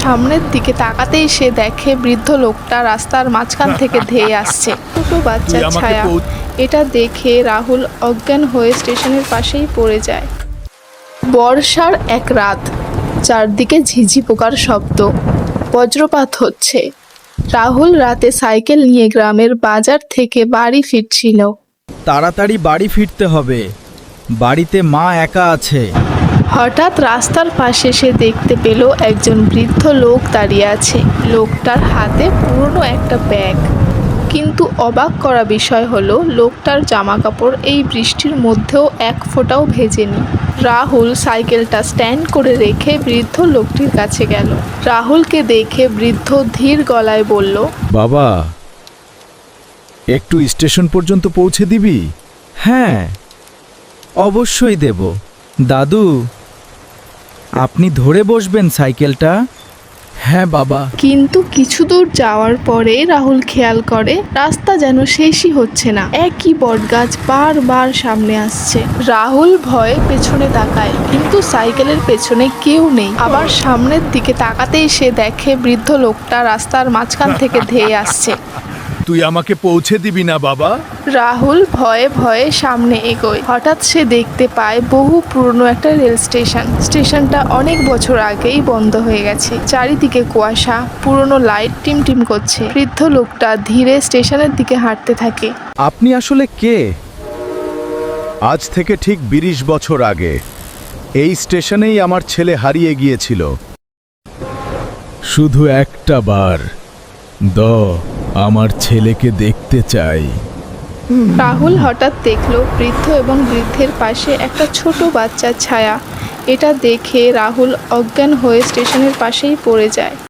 সামনের দিকে তাকাতেই সে দেখে বৃদ্ধ লোকটা রাস্তার মাঝখান থেকে ধেয়ে আসছে। ছোট বাচ্চার ছায়া। এটা দেখে রাহুল অজ্ঞান হয়ে স্টেশনের পাশেই পড়ে যায়। বর্ষার এক রাত, চারদিকে ঝিঝি পোকার শব্দ, বজ্রপাত হচ্ছে। রাহুল রাতে সাইকেল নিয়ে গ্রামের বাজার থেকে বাড়ি ফিরছিল। তাড়াতাড়ি বাড়ি ফিরতে হবে, বাড়িতে মা একা আছে। হঠাৎ রাস্তার পাশে সে দেখতে পেল একজন বৃদ্ধ লোক দাঁড়িয়ে আছে। লোকটার হাতে পুরনো একটা ব্যাগ। কিন্তু অবাক করা বিষয় হলো লোকটার জামা কাপড় এই বৃষ্টির মধ্যেও এক ফোঁটাও ভেজেনি। রাহুল সাইকেলটা স্ট্যান্ড করে রেখে বৃদ্ধ লোকটির কাছে গেল। রাহুলকে দেখে বৃদ্ধ ধীর গলায় বলল, বাবা, একটু স্টেশন পর্যন্ত পৌঁছে দিবি? হ্যাঁ, অবশ্যই দেব। দাদু, আপনি ধরে বসবেন সাইকেলটা? হ্যাঁ বাবা। কিন্তু কিছু দূর যাওয়ার পরে রাহুল খেয়াল করে রাস্তা যেন শেষই হচ্ছে না। একই বটগাছ বারবার সামনে আসছে। রাহুল ভয়ে পেছনে তাকায়, কিন্তু সাইকেলের পেছনে কেউ নেই। আবার সামনের দিকে তাকাতেই সে দেখে বৃদ্ধ লোকটা রাস্তার মাঝখান থেকে ধেয়ে আসছে। তুই আমাকে পৌঁছে দিবি না বাবা? রাহুল ভয়ে ভয়ে সামনে এগোয়। হঠাৎ সে দেখতে পায় বহু পুরনো একটা রেল স্টেশন। স্টেশনটা অনেক বছর আগেই বন্ধ হয়ে গেছে। চারিদিকে কুয়াশা, পুরনো লাইট টিমটিম করছে। বৃদ্ধ লোকটা ধীরে স্টেশনের দিকে হাঁটতে থাকে। আপনি আসলে কে? আজ থেকে ঠিক 20 বছর আগে এই স্টেশনেই আমার ছেলে হারিয়ে গিয়েছিল। শুধু একটা বার আমার ছেলেকে দেখতে চাই। রাহুল হঠাৎ দেখলো বৃদ্ধ এবং বৃদ্ধের পাশে একটা ছোট বাচ্চার ছায়া। এটা দেখে রাহুল অজ্ঞান হয়ে স্টেশনের পাশেই পড়ে যায়।